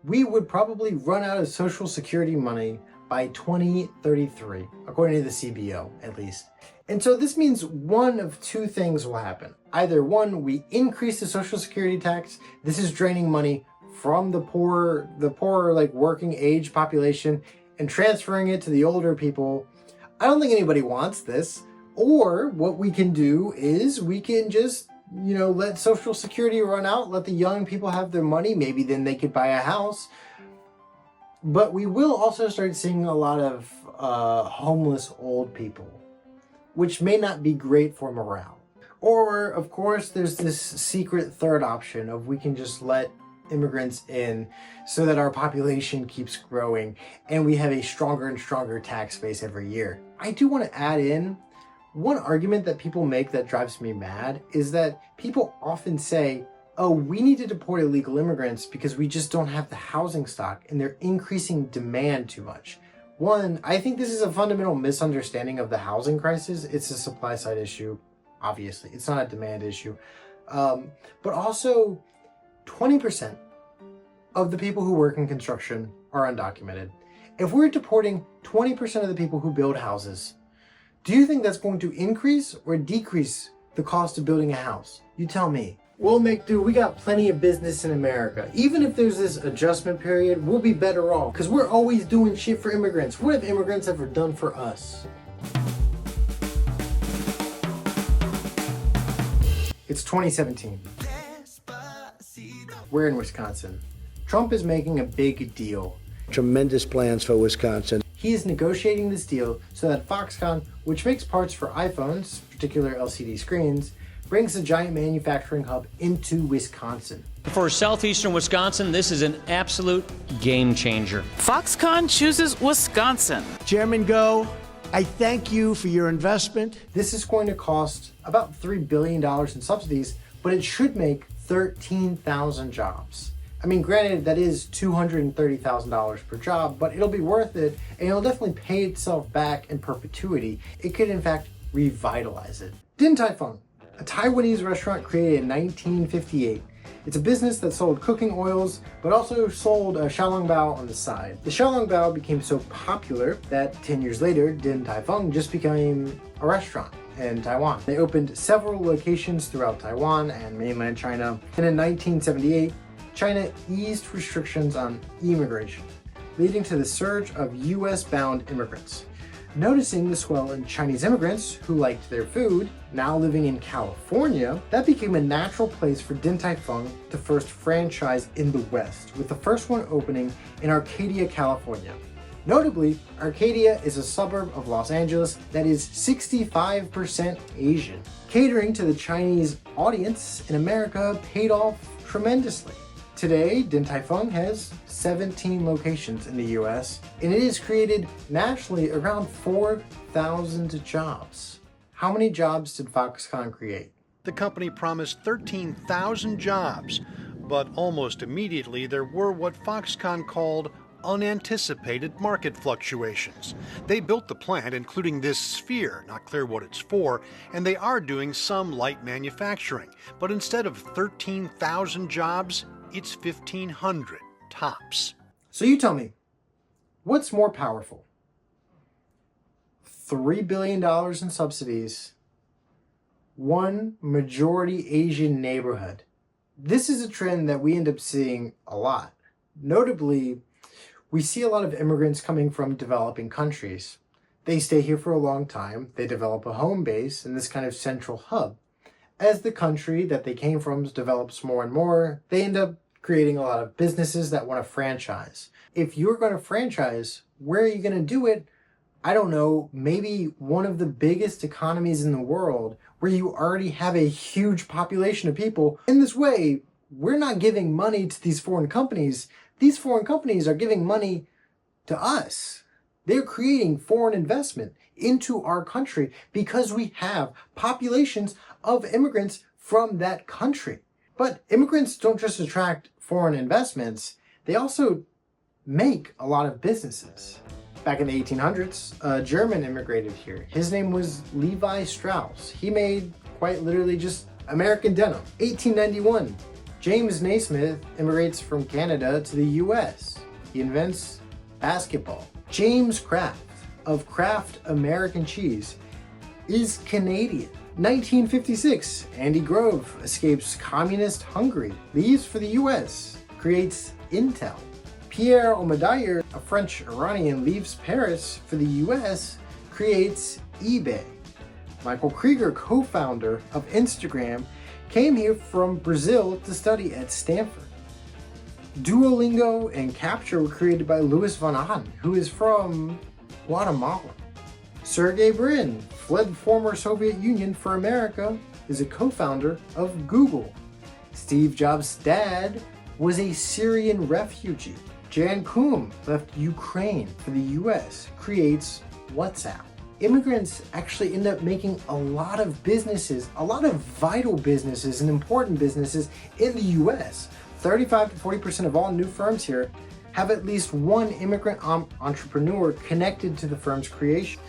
We would probably run out of Social Security money by 2033, according to the CBO, at least. And so this means one of two things will happen. Either one, we increase the Social Security tax. This is draining money from the poor like working age population and transferring it to the older people. I don't think anybody wants this. Or what we can do is we can just, you know, let Social Security run out, let the young people have their money. Maybe then they could buy a house. But we will also start seeing a lot of homeless old people, which may not be great for morale. Or, of course, there's this secret third option of we can just let immigrants in so that our population keeps growing and we have a stronger and stronger tax base every year. I do want to add in one argument that people make that drives me mad is that people often say, oh, we need to deport illegal immigrants because we just don't have the housing stock and they're increasing demand too much. One, I think this is a fundamental misunderstanding of the housing crisis. It's a supply side issue, obviously. It's not a demand issue. But also, 20% of the people who work in construction are undocumented. If we're deporting 20% of the people who build houses, do you think that's going to increase or decrease the cost of building a house? You tell me. We'll make do. We got plenty of business in America. Even if there's this adjustment period, we'll be better off because we're always doing shit for immigrants. What have immigrants ever done for us? It's 2017. We're in Wisconsin. Trump is making a big deal. Tremendous plans for Wisconsin. He is negotiating this deal so that Foxconn, which makes parts for iPhones, particular LCD screens, brings a giant manufacturing hub into Wisconsin. For southeastern Wisconsin, this is an absolute game changer. Foxconn chooses Wisconsin. Chairman Go, I thank you for your investment. This is going to cost about $3 billion in subsidies, but it should make 13,000 jobs. I mean, granted, that is $230,000 per job, but it'll be worth it, and it'll definitely pay itself back in perpetuity. It could, in fact, revitalize it. Din Tai Fung, a Taiwanese restaurant created in 1958. It's a business that sold cooking oils, but also sold a xiaolongbao on the side. The xiaolongbao became so popular that 10 years later, Din Tai Fung just became a restaurant in Taiwan. They opened several locations throughout Taiwan and mainland China, and in 1978, China eased restrictions on immigration, leading to the surge of US-bound immigrants. Noticing the swell in Chinese immigrants who liked their food, now living in California, that became a natural place for Din Tai Fung to first franchise in the West, with the first one opening in Arcadia, California. Notably, Arcadia is a suburb of Los Angeles that is 65% Asian. Catering to the Chinese audience in America paid off tremendously. Today, Din Tai Fung has 17 locations in the US, and it has created nationally around 4,000 jobs. How many jobs did Foxconn create? The company promised 13,000 jobs, but almost immediately there were what Foxconn called unanticipated market fluctuations. They built the plant, including this sphere, not clear what it's for, and they are doing some light manufacturing. But instead of 13,000 jobs, it's 1,500 tops. So you tell me, what's more powerful? $3 billion in subsidies, one majority Asian neighborhood. This is a trend that we end up seeing a lot. Notably, we see a lot of immigrants coming from developing countries. They stay here for a long time, they develop a home base in this kind of central hub. As the country that they came from develops more and more, they end up creating a lot of businesses that want to franchise. If you're going to franchise, where are you going to do it? I don't know, maybe one of the biggest economies in the world where you already have a huge population of people. In this way, we're not giving money to these foreign companies. These foreign companies are giving money to us. They're creating foreign investment into our country because we have populations of immigrants from that country. But immigrants don't just attract foreign investments, they also make a lot of businesses. Back in the 1800s, a German immigrated here. His name was Levi Strauss. He made quite literally just American denim. 1891, James Naismith immigrates from Canada to the US. He invents basketball. James Kraft of Kraft American Cheese is Canadian. 1956, Andy Grove escapes communist Hungary, leaves for the US, creates Intel. Pierre Omidyar, a French Iranian, leaves Paris for the US, creates eBay. Michael Krieger, co-founder of Instagram, came here from Brazil to study at Stanford. Duolingo and Capture were created by Louis von Ahn, who is from Guatemala. Sergey Brin fled the former Soviet Union for America, is a co-founder of Google. Steve Jobs' dad was a Syrian refugee. Jan Koum left Ukraine for the US, creates WhatsApp. Immigrants actually end up making a lot of businesses, a lot of vital businesses and important businesses in the US. 35 to 40% of all new firms here have at least one immigrant entrepreneur connected to the firm's creation.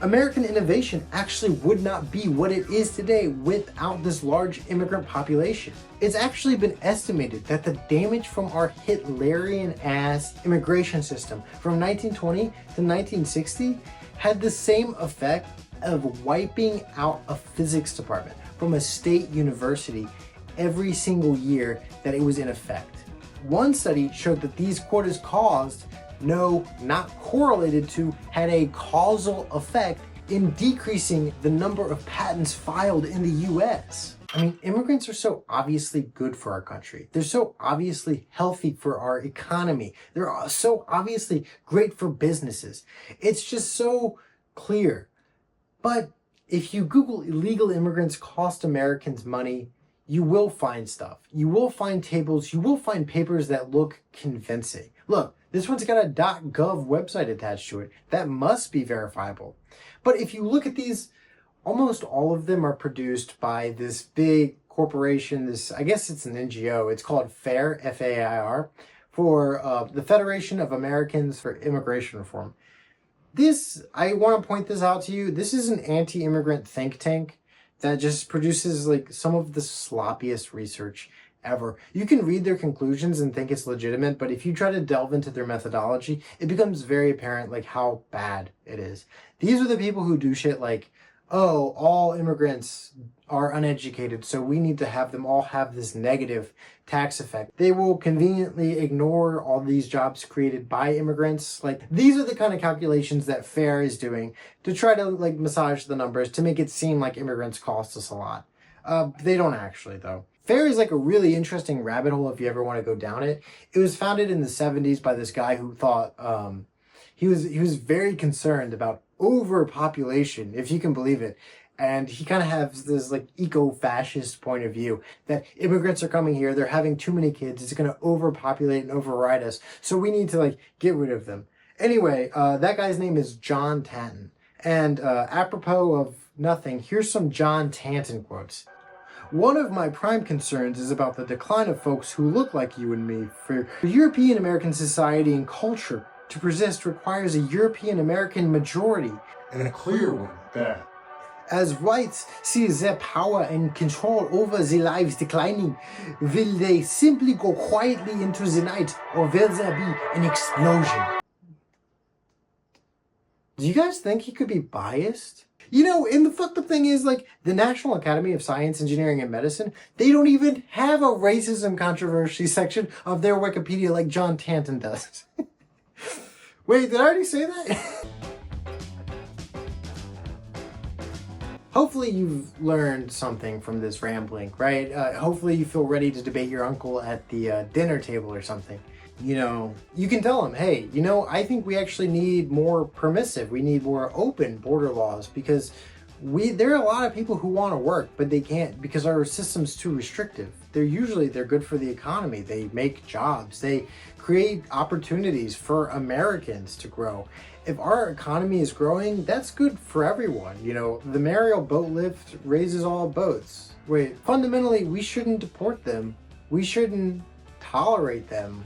American innovation actually would not be what it is today without this large immigrant population. It's actually been estimated that the damage from our Hitlerian-ass immigration system from 1920 to 1960 had the same effect of wiping out a physics department from a state university every single year that it was in effect. One study showed that these quotas caused, no, not correlated to, had a causal effect in decreasing the number of patents filed in the US. I mean, immigrants are so obviously good for our country. They're so obviously healthy for our economy. They're so obviously great for businesses. It's just so clear. But if you Google illegal immigrants cost Americans money, you will find stuff. You will find tables. You will find papers that look convincing. Look, this one's got a .gov website attached to it. That must be verifiable. But if you look at these, almost all of them are produced by this big corporation, I guess it's an NGO. It's called FAIR, F-A-I-R, for the Federation of Americans for Immigration Reform. This, I want to point this out to you, this is an anti-immigrant think tank that just produces like some of the sloppiest research ever. You can read their conclusions and think it's legitimate, but if you try to delve into their methodology, it becomes very apparent like how bad it is. These are the people who do shit like, oh, all immigrants are uneducated, so we need to have them all have this negative tax effect. They will conveniently ignore all these jobs created by immigrants. Like, these are the kind of calculations that FAIR is doing to try to like massage the numbers to make it seem like immigrants cost us a lot. They don't actually though. FAIR is like a really interesting rabbit hole if you ever want to go down it. It was founded in the 70s by this guy who thought he was very concerned about overpopulation, if you can believe it. And he kind of has this like eco-fascist point of view that immigrants are coming here, they're having too many kids, it's going to overpopulate and override us, so we need to like get rid of them. Anyway, that guy's name is John Tanton. And apropos of nothing, here's some John Tanton quotes. One of my prime concerns is about the decline of folks who look like you and me. For European American society and culture to persist requires a European American majority, and a clear one at that. As whites see their power and control over their lives declining, will they simply go quietly into the night, or will there be an explosion? Do you guys think he could be biased? You know, and the fucked up thing is, like, the National Academy of Science, Engineering, and Medicine, they don't even have a racism controversy section of their Wikipedia like John Tanton does. Wait, did I already say that? Hopefully you've learned something from this rambling, right? Hopefully you feel ready to debate your uncle at the dinner table or something. You know, you can tell them, hey, you know, I think we actually need more permissive, we need more open border laws, because there are a lot of people who want to work, but they can't because our system's too restrictive. They're good for the economy. They make jobs. They create opportunities for Americans to grow. If our economy is growing, that's good for everyone. You know, the Mariel boat lift raises all boats. Wait, fundamentally, we shouldn't deport them. We shouldn't tolerate them.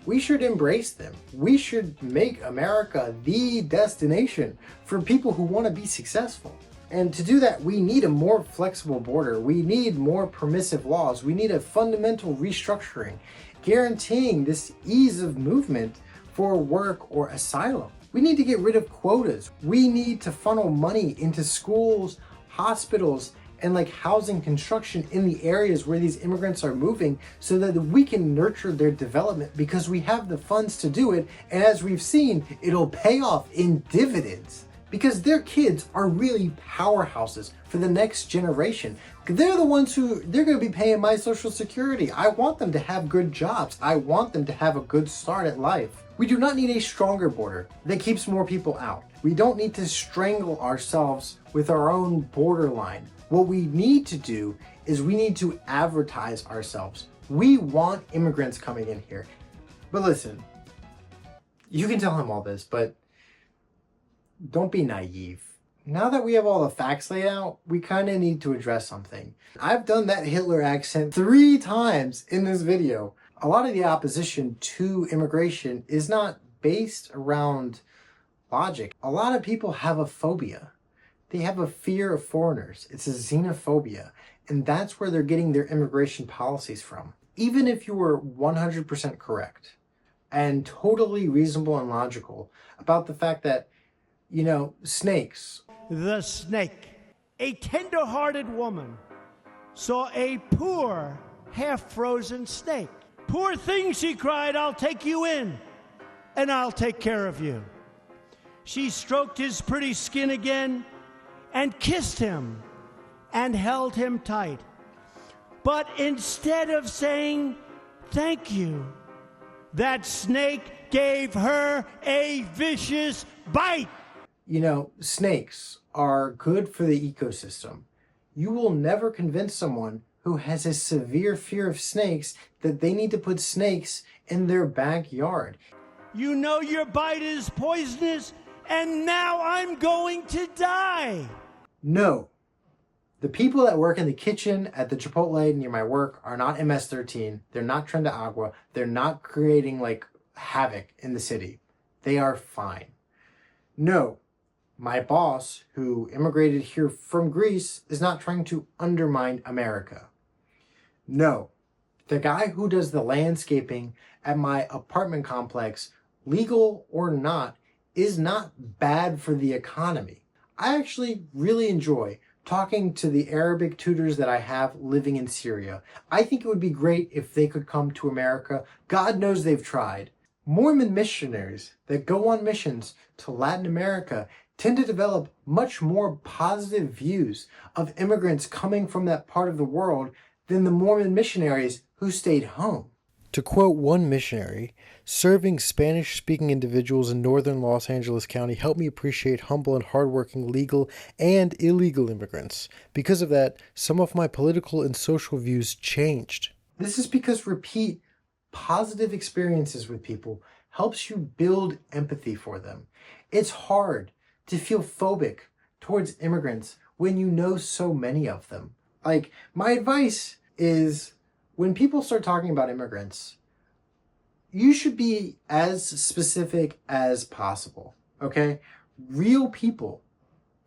We should embrace them. We should make America the destination for people who want to be successful. And to do that, we need a more flexible border. We need more permissive laws. We need a fundamental restructuring, guaranteeing this ease of movement for work or asylum. We need to get rid of quotas. We need to funnel money into schools, hospitals, and like housing construction in the areas where these immigrants are moving so that we can nurture their development because we have the funds to do it. And as we've seen, it'll pay off in dividends. Because their kids are really powerhouses for the next generation. They're the ones they're going to be paying my Social Security. I want them to have good jobs. I want them to have a good start at life. We do not need a stronger border that keeps more people out. We don't need to strangle ourselves with our own borderline. What we need to do is we need to advertise ourselves. We want immigrants coming in here. But listen, you can tell him all this, but don't be naive. Now that we have all the facts laid out, we kind of need to address something. I've done that Hitler accent 3 times in this video. A lot of the opposition to immigration is not based around logic. A lot of people have a phobia. They have a fear of foreigners. It's a xenophobia. And that's where they're getting their immigration policies from. Even if you were 100% correct and totally reasonable and logical about the fact that, you know, snakes. The snake. A tender-hearted woman saw a poor, half-frozen snake. Poor thing, she cried, I'll take you in, and I'll take care of you. She stroked his pretty skin again and kissed him and held him tight. But instead of saying thank you, that snake gave her a vicious bite. You know, snakes are good for the ecosystem. You will never convince someone who has a severe fear of snakes that they need to put snakes in their backyard. You know your bite is poisonous, and now I'm going to die. No. The people that work in the kitchen at the Chipotle near my work are not MS-13. They're not Tren de Agua. They're not creating like havoc in the city. They are fine. No. My boss, who immigrated here from Greece, is not trying to undermine America. No. The guy who does the landscaping at my apartment complex, legal or not, is not bad for the economy. I actually really enjoy talking to the Arabic tutors that I have living in Syria. I think it would be great if they could come to America. God knows they've tried. Mormon missionaries that go on missions to Latin America tend to develop much more positive views of immigrants coming from that part of the world than the Mormon missionaries who stayed home. To quote one missionary, serving Spanish-speaking individuals in northern Los Angeles County helped me appreciate humble and hardworking legal and illegal immigrants. Because of that, some of my political and social views changed. This is because repeat positive experiences with people helps you build empathy for them. It's hard to feel phobic towards immigrants when you know so many of them. Like, my advice is, when people start talking about immigrants, you should be as specific as possible, okay? Real people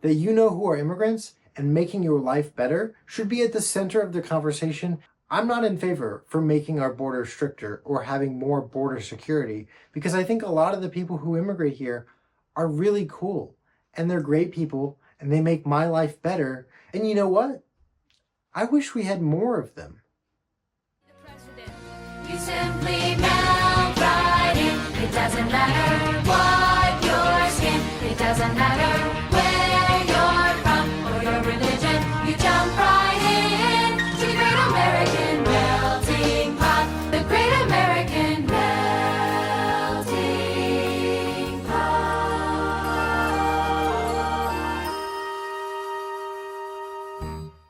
that you know who are immigrants and making your life better should be at the center of the conversation. I'm not in favor for making our border stricter or having more border security, because I think a lot of the people who immigrate here are really cool and they're great people and they make my life better. And you know what? I wish we had more of them. You simply melt right in, it doesn't matter